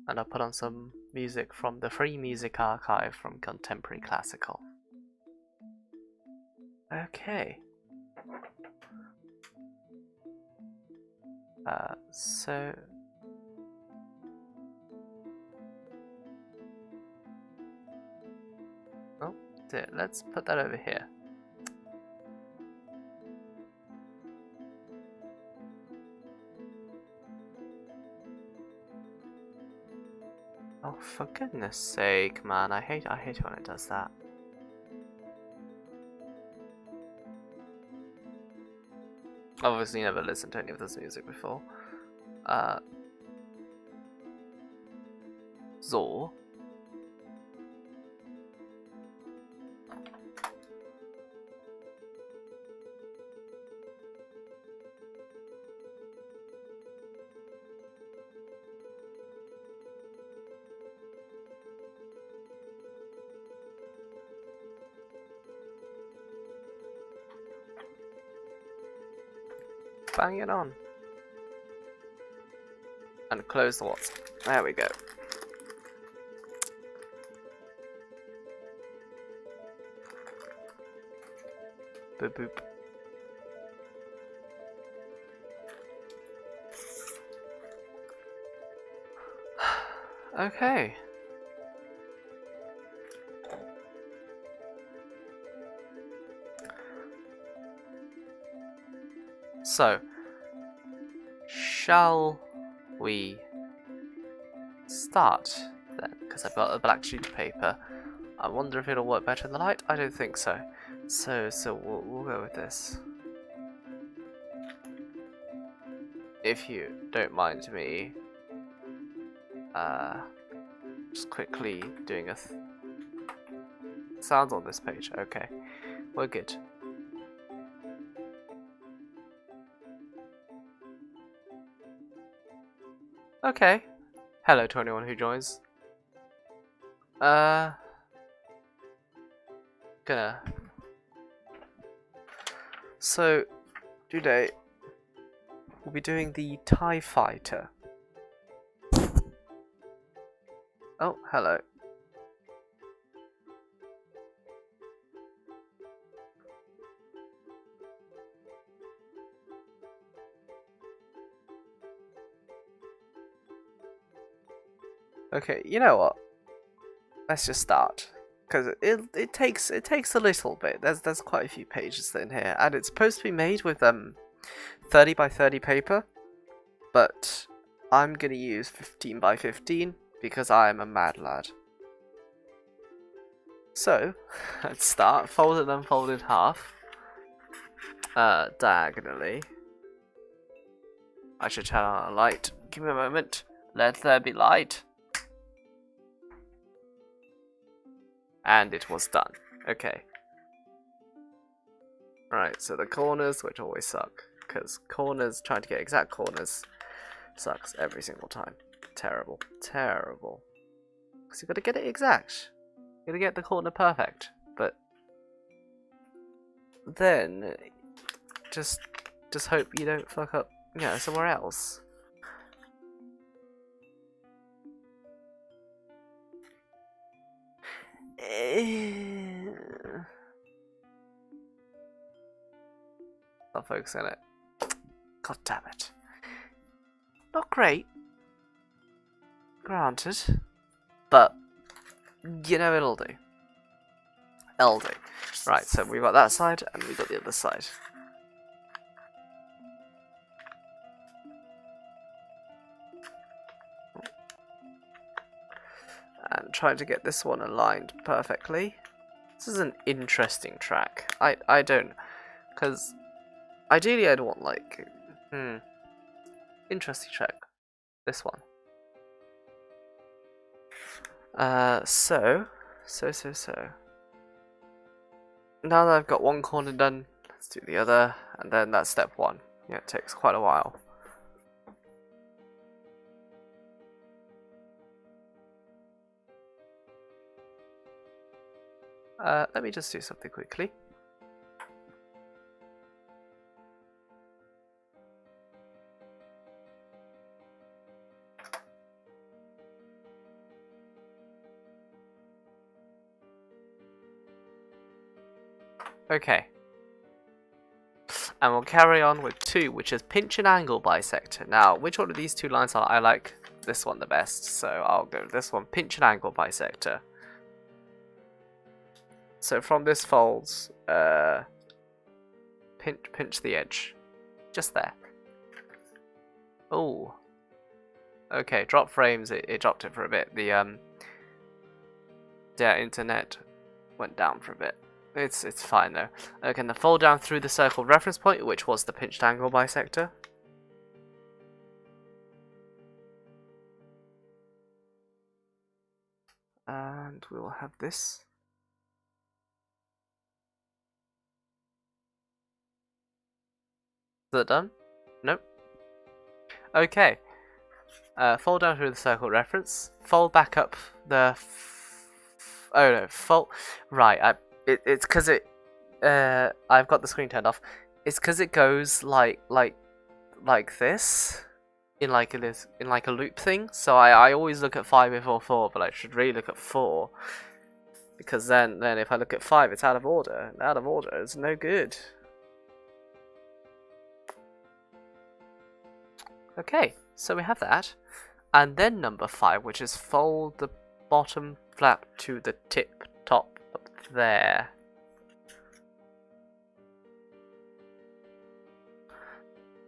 and I'll put on some music from the Free Music Archive from Contemporary Classical. Okay. So... Oh, dear. Let's put that over here. Oh, for goodness sake, man. I hate when it does that. I've obviously never listened to any of this music before. So. Bang it on. And close the WhatsApp. There we go. Boop boop. Okay. So, shall we start then? Because I've got a black sheet of paper. I wonder if it'll work better in the light. I don't think so. So we'll go with this. If you don't mind me, just quickly doing a sounds on this page. Okay, we're good. Okay. Hello to anyone who joins. Gonna. So, today we'll be doing the TIE Fighter. Oh, hello. Okay, you know what? Let's just start, because it takes a little bit. There's quite a few pages in here, and it's supposed to be made with 30 by 30 paper, but I'm gonna use 15 by 15 because I am a mad lad. So let's start. Fold it and unfold in half, diagonally. I should turn on a light. Give me a moment. Let there be light. And it was done. Okay. Right, so the corners, which always suck, because corners, trying to get exact corners, sucks every single time. Terrible. Terrible. Because you've got to get it exact. You've got to get the corner perfect. But then, just hope you don't fuck up, somewhere else. Not focusing on it. God damn it. Not great. Granted. But, it'll do. It'll do. Right, so we've got that side and we've got the other side. And trying to get this one aligned perfectly. This is an interesting track. I don't, because ideally I'd want like, interesting track. This one. So. Now that I've got one corner done, let's do the other, and then that's step one. Yeah, it takes quite a while. Let me just do something quickly. Okay. And we'll carry on with 2, which is pinch and angle bisector. Now, which one of these 2 lines I like this one the best, so I'll go with this one, pinch and angle bisector. So from this folds, pinch the edge, just there. Oh, okay. Drop frames. It dropped it for a bit. The internet went down for a bit. It's fine though. Okay, then fold down through the circled reference point, which was the pinched angle bisector. And we will have this. Is that done? Nope. Okay. Fold down through the circled reference. Fold back up the. Oh no, fold. Right. It's because it. I've got the screen turned off. It's because it goes like this. In like a loop thing, so I always look at 5 before 4, but I should really look at 4, because then if I look at 5, it's out of order. And out of order is no good. Okay, so we have that, and then number 5, which is fold the bottom flap to the tip top up there.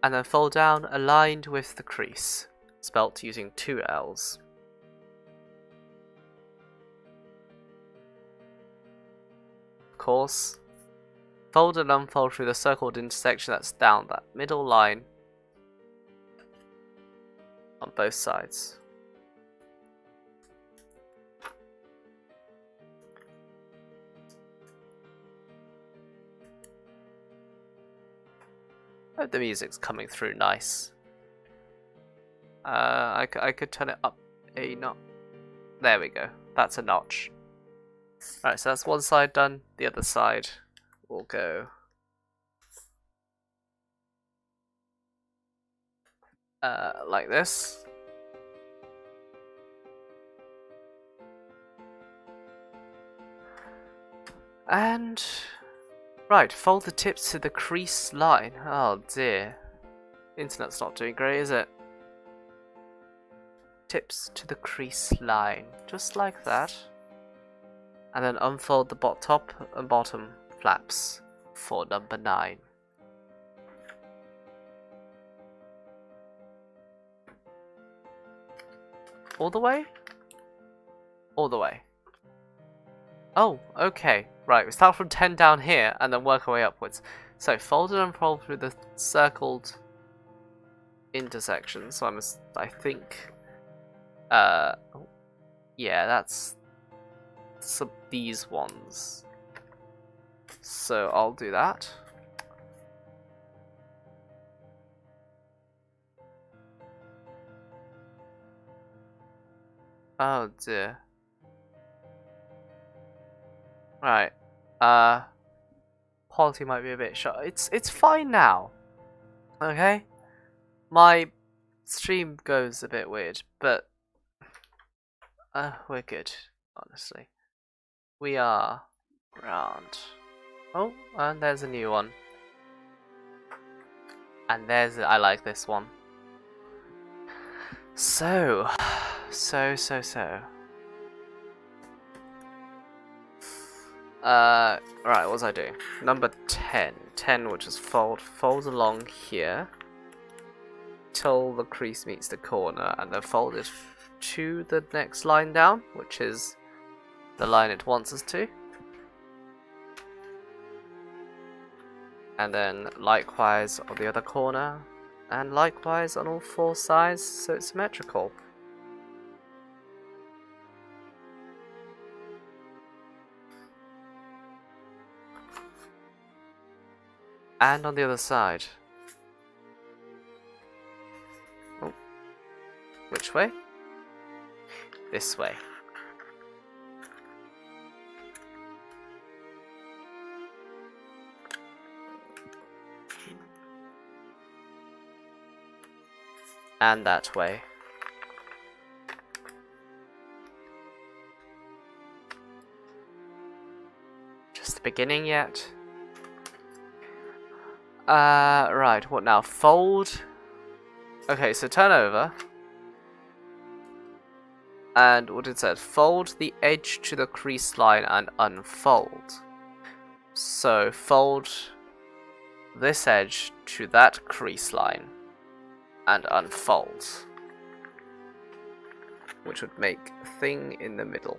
And then fold down aligned with the crease, spelt using 2 L's. Of course, fold and unfold through the circled intersection that's down that middle line on both sides. I hope the music's coming through nice. I could turn it up a notch. There we go. That's a notch. Alright, so that's one side done. The other side will go like this. And right, fold the tips to the crease line. Oh dear. Internet's not doing great, is it? Tips to the crease line. Just like that. And then unfold the top and bottom flaps for number 9. All the way? All the way. Oh, okay. Right, we start from 10 down here and then work our way upwards. So fold and unfold through the circled intersection. So I think yeah, that's these ones. So I'll do that. Oh dear. Right. Quality might be a bit short. It's fine now. Okay? My stream goes a bit weird, but we're good, honestly. We are round. Oh, and there's a new one. And I like this one. So. Right, what was I doing? Number 10. 10, which is fold along here till the crease meets the corner, and then fold it to the next line down, which is the line it wants us to. And then likewise on the other corner, and likewise on all 4 sides, so it's symmetrical. And on the other side. Oh. Which way? This way. And that way. Just the beginning yet. Right, what now? Fold. Okay, so turn over. And what it said, fold the edge to the crease line and unfold. So fold this edge to that crease line and unfold, which would make a thing in the middle.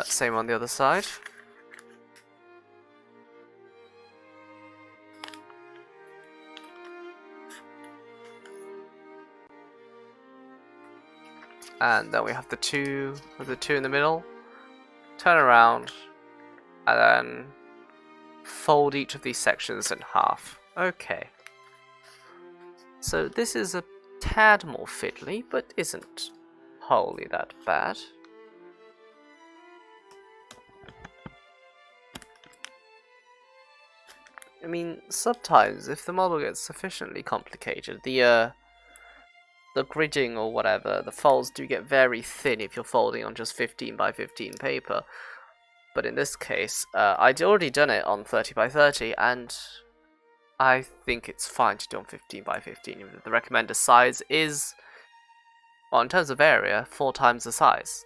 Same on the other side. And then we have the two in the middle. Turn around, and then fold each of these sections in half. Okay. So this is a tad more fiddly, but isn't wholly that bad. I mean, sometimes if the model gets sufficiently complicated, the gridding or whatever, the folds do get very thin if you're folding on just 15 by 15 paper. But in this case, I'd already done it on 30 by 30, and I think it's fine to do on 15 by 15. The recommended size is, well, in terms of area, 4 times the size.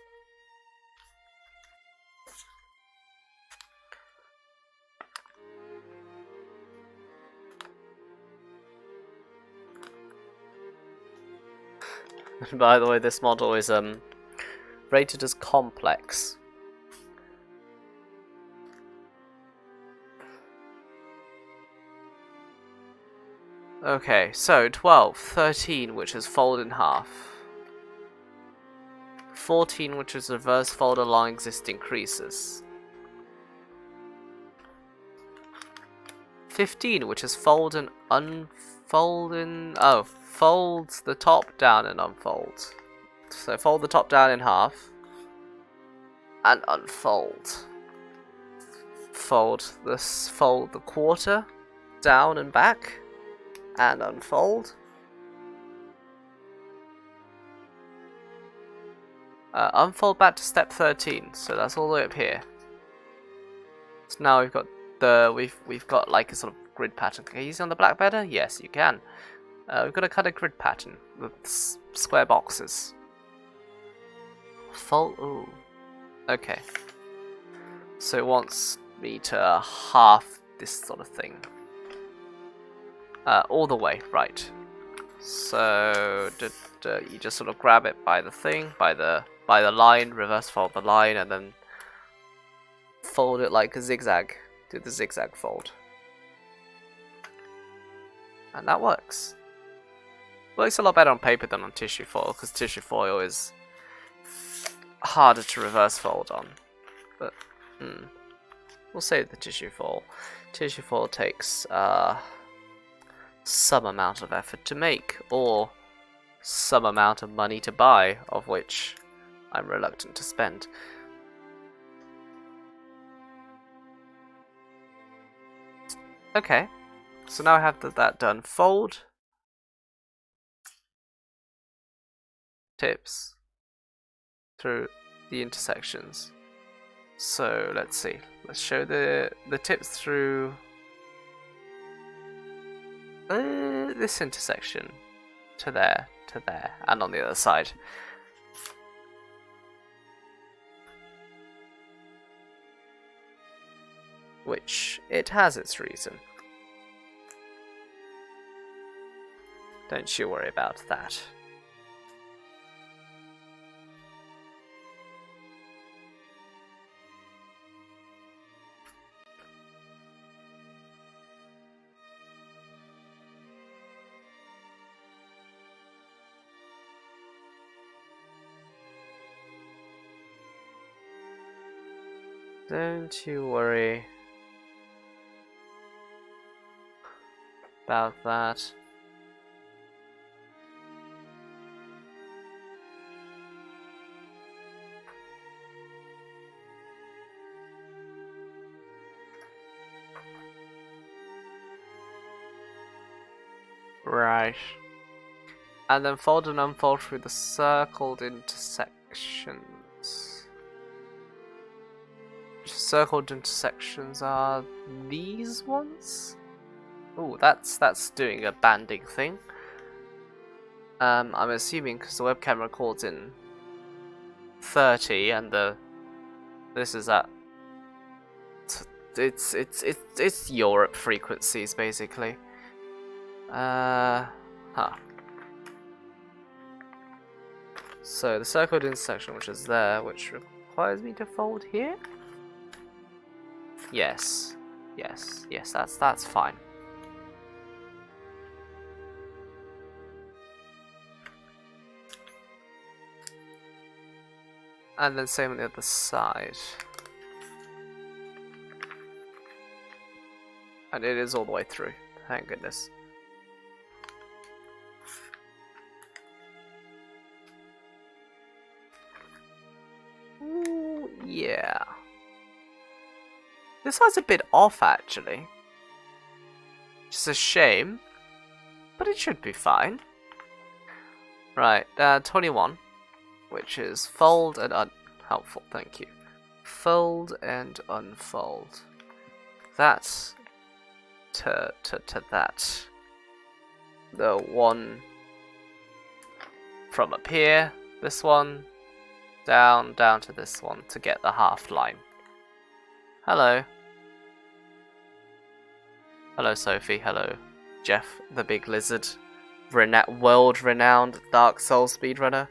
By the way, this model is rated as complex. Okay, so 12, 13, which is fold in half. 14, which is reverse fold along existing creases. 15, which is fold and unfold in... Oh, fold the top down and unfold. So fold the top down in half. And unfold. Fold the quarter down and back. And unfold. Unfold back to step 13. So that's all the way up here. So now we've got we've got like a sort of grid pattern. Can you see on the black better? Yes, you can. We've got a kind of grid pattern with square boxes. Fold. Ooh. Okay. So it wants me to half this sort of thing. All the way, right. So you just sort of grab it by the thing, by the line, reverse fold the line, and then fold it like a zigzag. Do the zigzag fold. And that works. Works a lot better on paper than on tissue foil, because tissue foil is harder to reverse fold on. But we'll save the tissue foil. Tissue foil takes some amount of effort to make, or some amount of money to buy, of which I'm reluctant to spend. Okay, so now I have that done. Fold tips through the intersections. So let's see. Let's show the tips through this intersection to there, and on the other side. Which it has its reason. Don't you worry about that. Don't you worry about that. Right. And then fold and unfold through the circled intersections. Circled intersections are these ones? Oh, that's doing a banding thing. I'm assuming because the webcam records in 30 and this is at it's Europe frequencies basically. So the circled intersection, which is there, which requires me to fold here. Yes, that's fine. And then same on the other side. And it is all the way through, thank goodness. Ooh, yeah. This one's a bit off actually. It's a shame, but it should be fine. Right, 21, which is fold and helpful, thank you. Fold and unfold. That's to that. The one from up here, this one, down to this one to get the half line. Hello. Hello Sophie, hello Jeff, the big lizard. World-renowned Dark Souls speedrunner.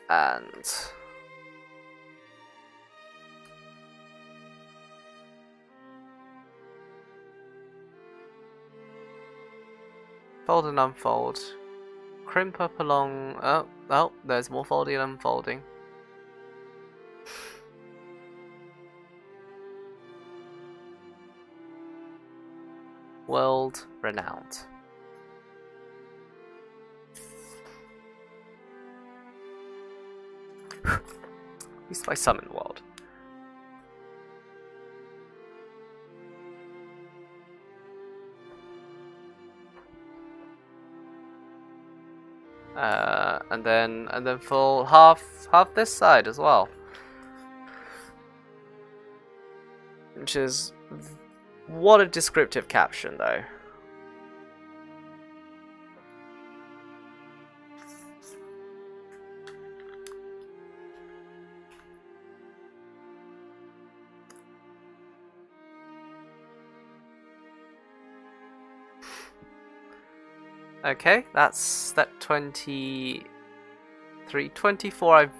And fold and unfold. Crimp up along. Oh, there's more folding and unfolding. World renowned. At least by some in the world. And then full half this side as well. Which is what a descriptive caption though. Okay, that's step 23, 24.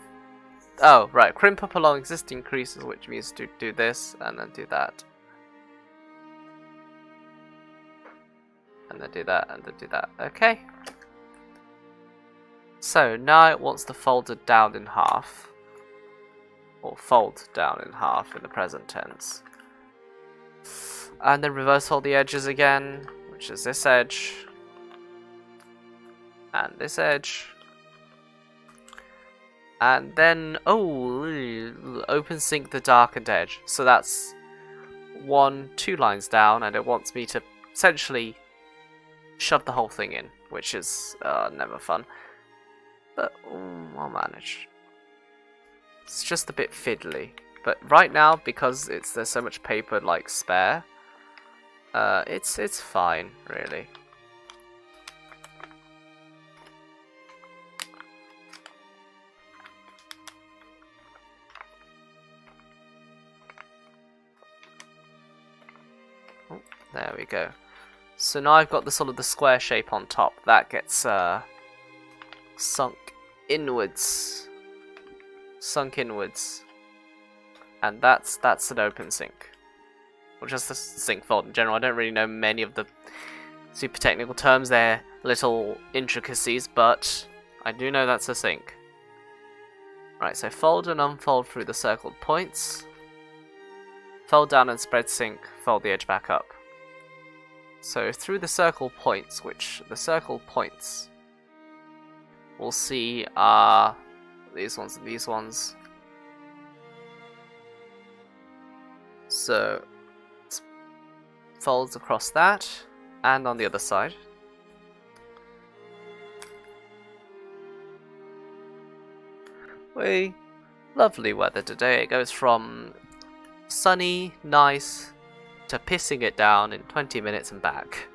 Oh, right. Crimp up along existing creases, which means to do this and then do that. And then do that and then do that. Okay. So now it wants to fold it down in half. Or fold down in half in the present tense. And then reverse fold the edges again, which is this edge. And this edge. And then, open sync the darkened edge. So that's 2 lines down, and it wants me to essentially shove the whole thing in, which is never fun. But I'll manage. It's just a bit fiddly. But right now, because there's so much paper like spare, it's fine, really. There we go. So now I've got the sort of the square shape on top. That gets sunk inwards. And that's an open sync. Or just a sync fold in general. I don't really know many of the super technical terms. They're little intricacies, but I do know that's a sync. Right, so fold and unfold through the circled points. Fold down and spread sync, fold the edge back up. So through the circle points, which the circle points we'll see are these ones and these ones. So folds across that, and on the other side. Lovely weather today. It goes from sunny, nice, to pissing it down in 20 minutes and back.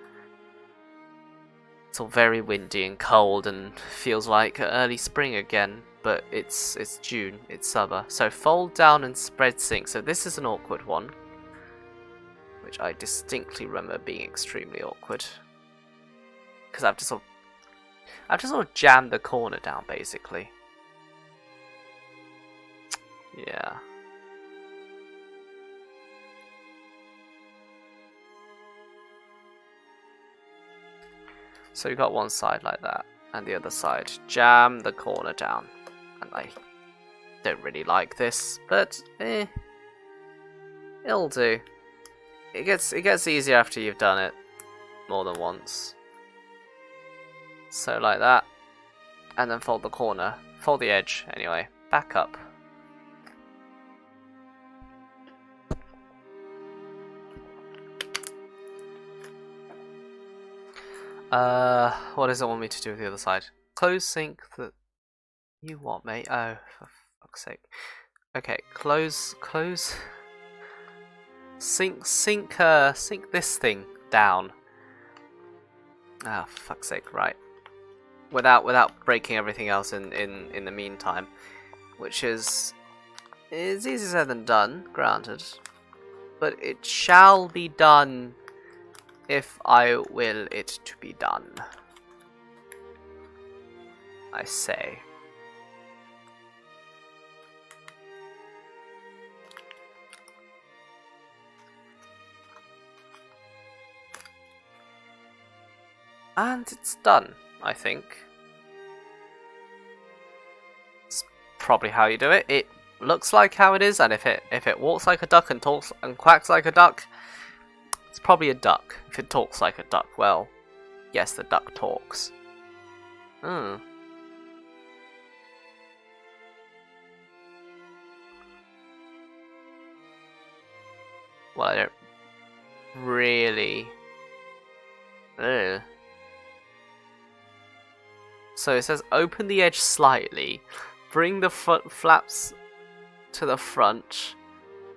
It's all very windy and cold and feels like early spring again, but it's June, it's summer. So fold down and spread sink. So this is an awkward one, which I distinctly remember being extremely awkward. Because I have to sort of jam the corner down, basically. Yeah. So you got one side like that, and the other side. Jam the corner down. And I don't really like this, but it'll do. It gets easier after you've done it more than once. So like that, and then fold the corner, fold the edge anyway, back up. What does it want me to do with the other side? Close sink that you want, mate? Oh, for fuck's sake. Okay, close. Sink this thing down. Ah, for fuck's sake, right. Without breaking everything else in the meantime. Which is easier said than done, granted. But it shall be done if I will it to be done. I say. And it's done, I think. It's probably how you do it. It looks like how it is, and if it walks like a duck and talks and quacks like a duck, it's probably a duck. If it talks like a duck, well, yes, the duck talks. Well, I don't really. Ugh. So it says open the edge slightly, bring the front flaps to the front,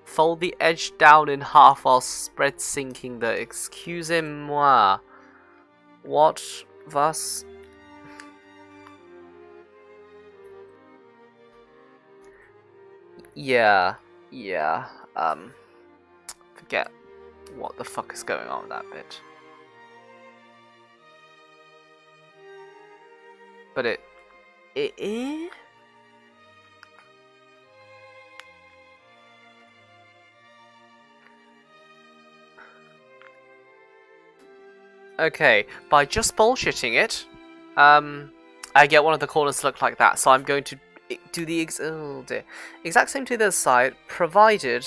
fold the edge down in half while spread sinking the excusez-moi. What was? Yeah. Forget what the fuck is going on with that bit. But it okay, by just bullshitting it, I get one of the corners to look like that, so I'm going to do the exact same to the other side, provided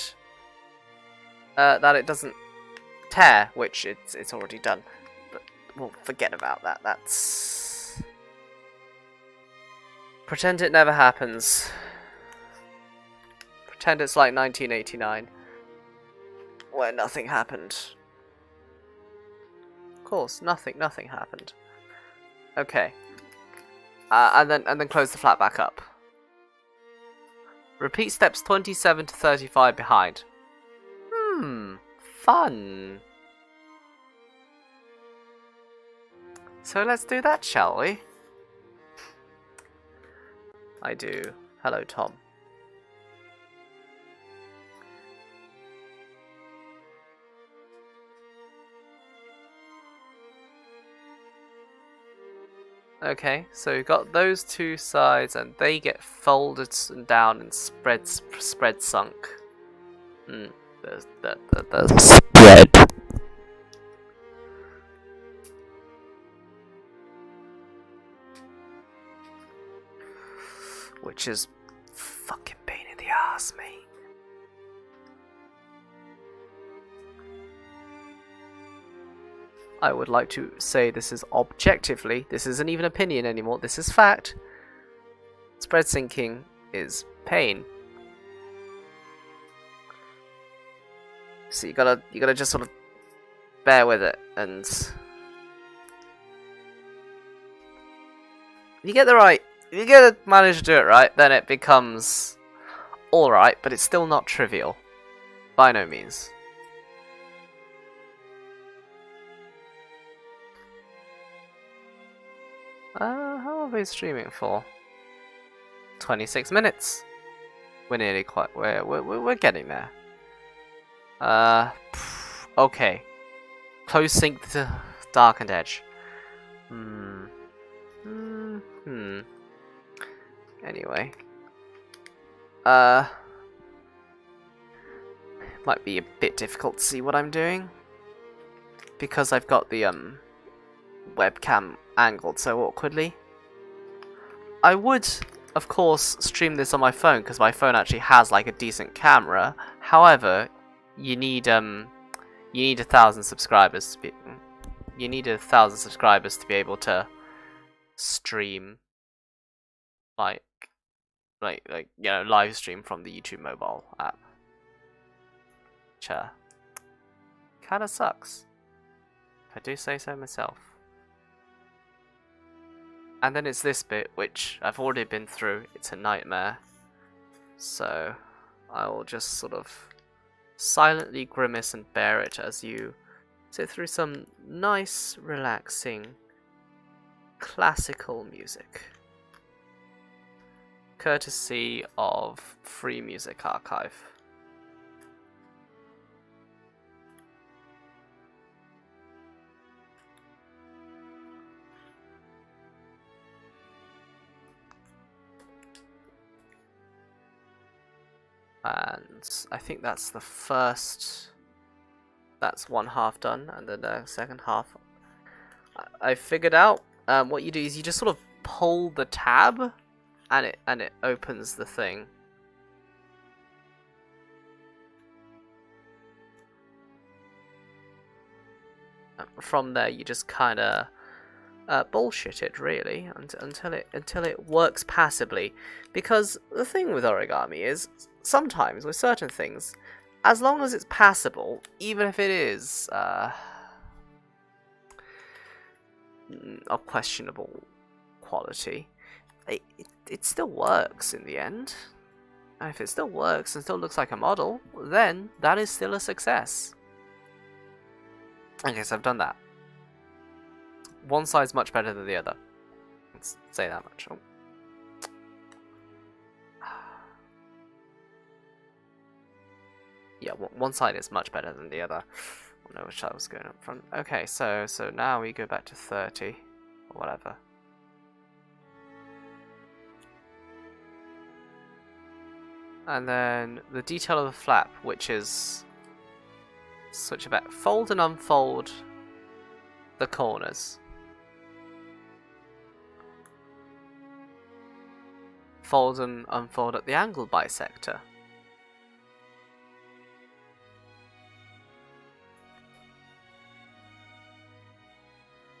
that it doesn't tear, which it's already done. But we'll forget about that. That's... Pretend it never happens. Pretend it's like 1989, where nothing happened. Of course, nothing happened. Okay. And then close the flap back up. Repeat steps 27 to 35 behind. Fun. So let's do that, shall we? I do. Hello, Tom. Okay, so we've got those two sides, and they get folded down and spread sunk. There's spread. Which is fucking pain in the ass, mate. I would like to say this is objectively, this isn't even opinion anymore, this is fact. Spread sinking is pain. So you gotta just sort of bear with it, and if you get to manage to do it right, then it becomes alright, but it's still not trivial. By no means. How are we streaming for? 26 minutes. We're nearly we're getting there. Okay. Close sync to Darkened Edge. Anyway. Might be a bit difficult to see what I'm doing. Because I've got the, webcam angled so awkwardly. I would, of course, stream this on my phone, because my phone actually has, like, a decent camera. However, you need 1,000 subscribers to be... You need 1,000 subscribers to be able to stream, like you know, live stream from the YouTube mobile app. Which, kinda sucks, if I do say so myself. And then it's this bit, which I've already been through. It's a nightmare. So, I will just sort of silently grimace and bear it as you sit through some nice, relaxing, classical music. Courtesy of Free Music Archive. And I think that's the first, that's one half done, and then the second half I figured out. What you do is you just sort of pull the tab and it opens the thing. From there you just kind of bullshit it really until it works passably, because the thing with origami is sometimes with certain things, as long as it's passable, even if it is of questionable quality, it still works in the end. And if it still works and still looks like a model, then that is still a success. Okay, so I've done that. One side's much better than the other. Let's say that much. Oh. Yeah, one side is much better than the other. I don't know which side was going up front. Okay, so now we go back to 30 or whatever. And then the detail of the flap, which is switch about, fold and unfold the corners. Fold and unfold at the angle bisector.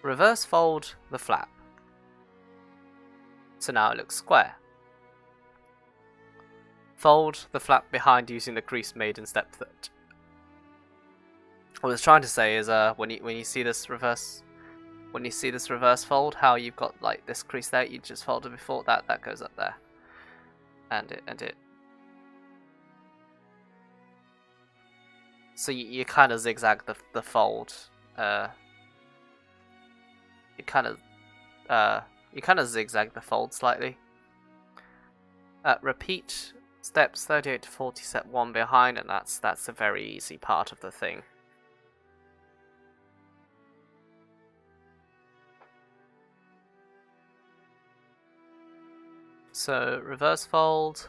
Reverse fold the flap. So now it looks square. Fold the flap behind using the crease made in step 3. What I was trying to say is when you see this reverse fold, how you've got like this crease there, you just fold it before that goes up there. And it so you kind of zigzag the fold. You kind of zigzag the fold slightly. Repeat steps 38 to 40, set 1 behind, and that's a very easy part of the thing. So reverse fold,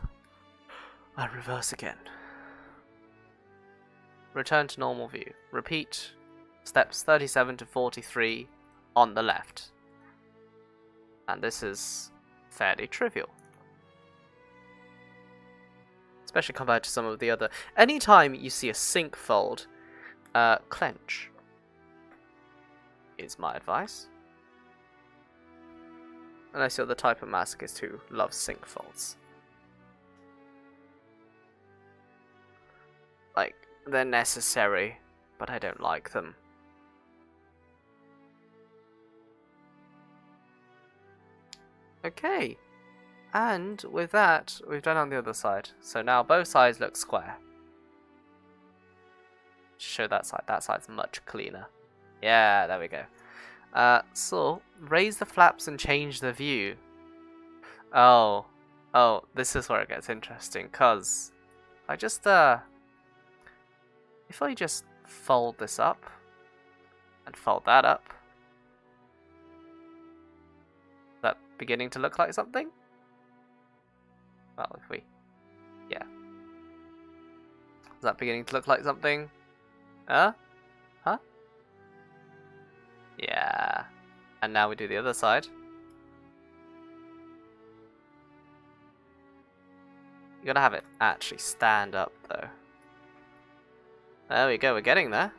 and reverse again. Return to normal view. Repeat steps 37 to 43 on the left. And this is fairly trivial. Especially compared to some of the other. Anytime you see a sync fold, clench is my advice. Unless you're the type of masochist who loves sync folds. Like, they're necessary, but I don't like them. Okay. And with that, we've done on the other side. So now both sides look square. Show that side. That side's much cleaner. Yeah, there we go. So, raise the flaps and change the view. Oh, this is where it gets interesting, because I just, if I just fold this up, and fold that up, is that beginning to look like something? Well, if we, yeah. Is that beginning to look like something? Huh? Huh? Yeah. And now we do the other side. You gotta have it actually stand up, though. There we go, we're getting there.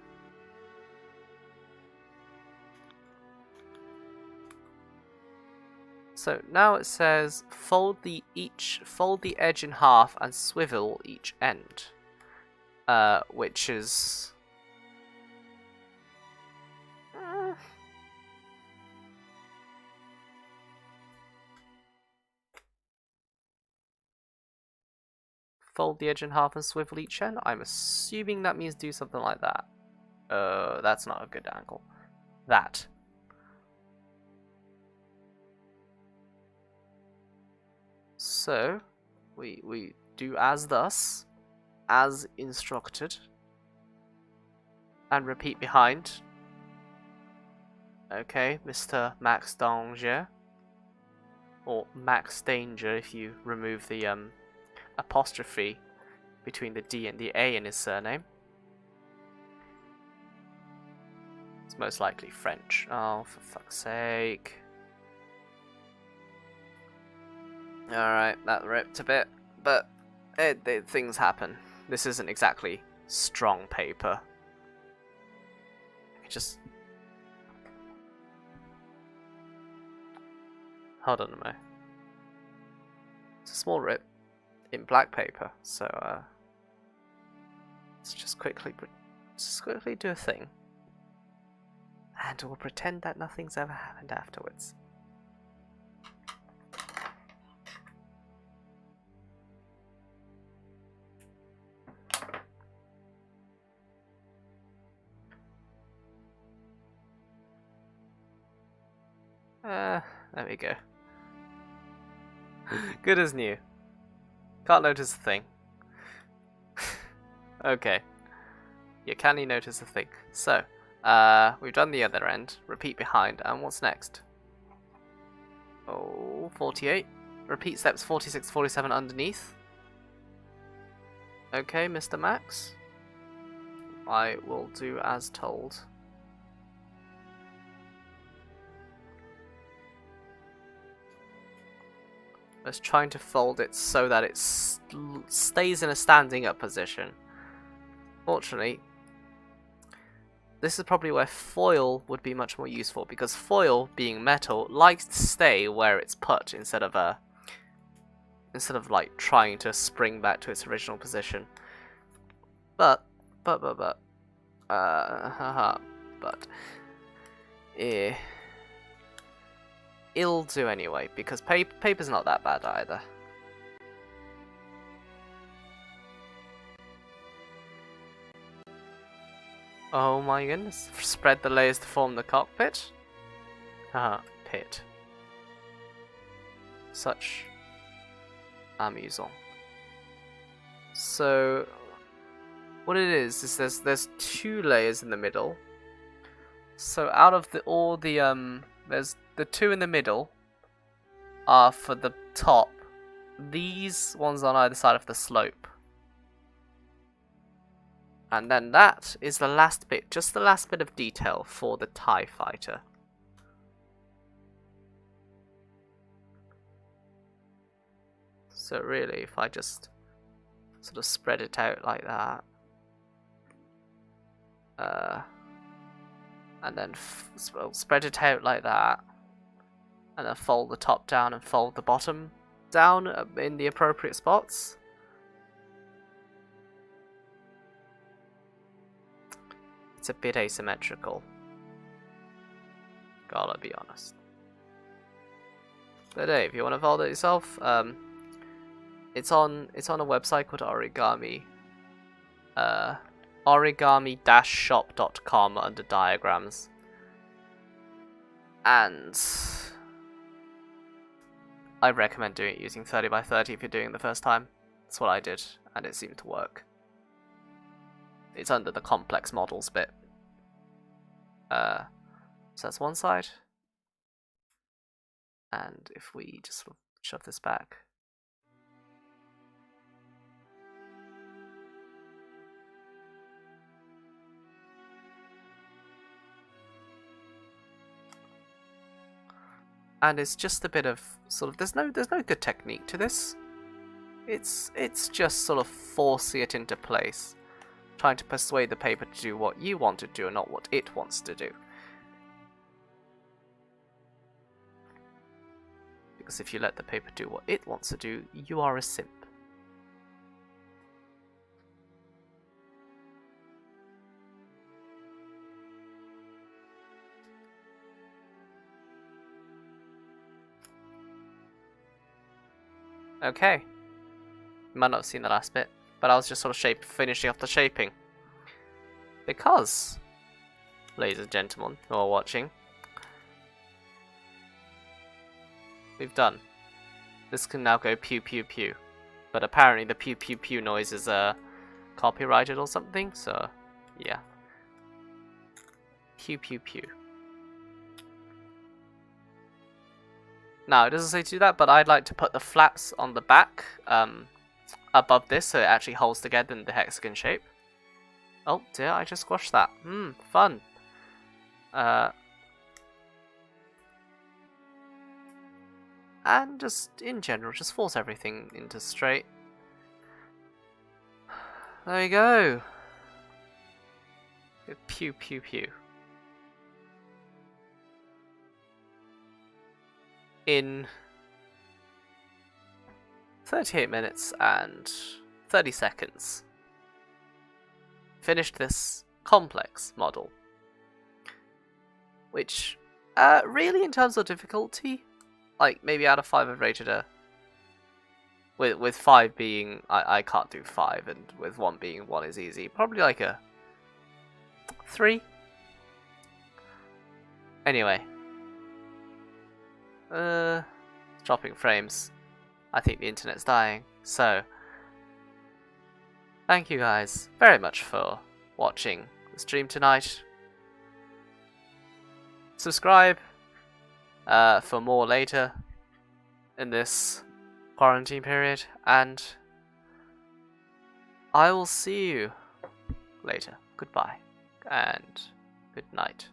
So now it says fold the edge in half and swivel each end. Which is fold the edge in half and swivel each end. I'm assuming that means do something like that. That's not a good angle. That. So we do as thus, as instructed, and repeat behind. Okay, Mr. Max Danger, or Max Danger if you remove the apostrophe between the D and the A in his surname. It's most likely French. Oh, for fuck's sake. Alright, that ripped a bit, but things happen. This isn't exactly strong paper. Just hold on a minute. It's a small rip in black paper, so let's just quickly do a thing, and we'll pretend that nothing's ever happened afterwards. There we go. Good as new. Can't notice a thing. Okay. You can't notice a thing. So, we've done the other end. Repeat behind. And what's next? Oh, 48. Repeat steps 46, 47 underneath. Okay, Mr. Max. I will do as told. Just trying to fold it so that it stays in a standing up position. Fortunately, this is probably where foil would be much more useful, because foil, being metal, likes to stay where it's put instead of like trying to spring back to its original position. But it'll do anyway, because paper's not that bad either. Oh my goodness. Spread the layers to form the cockpit. Pit. Such amusant. So what it is there's two layers in the middle. So out of there's the two in the middle are for the top. These ones on either side of the slope. And then that is the last bit, just the last bit of detail for the TIE fighter. So really, if I just sort of spread it out like that, and then spread it out like that, and then fold the top down and fold the bottom down in the appropriate spots. It's a bit asymmetrical. Gotta be honest. But hey, if you want to follow it yourself, it's on a website called Origami. Origami-shop.com under diagrams. And I recommend doing it using 30 by 30 if you're doing it the first time. That's what I did, and it seemed to work. It's under the complex models bit. So that's one side. And if we just sort of shove this back. And it's just a bit of sort of there's no good technique to this. It's just sort of forcing it into place, trying to persuade the paper to do what you want to do and not what it wants to do. Because if you let the paper do what it wants to do, you are a simp. Okay. You might not have seen the last bit, but I was just sort of finishing off the shaping. Because, ladies and gentlemen who are watching, we've done. This can now go pew pew pew. But apparently the pew pew pew noise is copyrighted or something, so yeah. Pew pew pew. Now, it doesn't say to do that, but I'd like to put the flaps on the back above this so it actually holds together in the hexagon shape. Oh dear, I just squashed that. Fun. And just, in general, just force everything into straight. There we go. Pew pew pew. In 38 minutes and 30 seconds, finished this complex model, which really in terms of difficulty, like maybe out of 5 I've rated her, with 5 being I can't do 5 and with 1 being 1 is easy, probably like a 3. Anyway, dropping frames. I think the internet's dying. So, thank you guys very much for watching the stream tonight. Subscribe for more later in this quarantine period, and I will see you later. Goodbye and good night.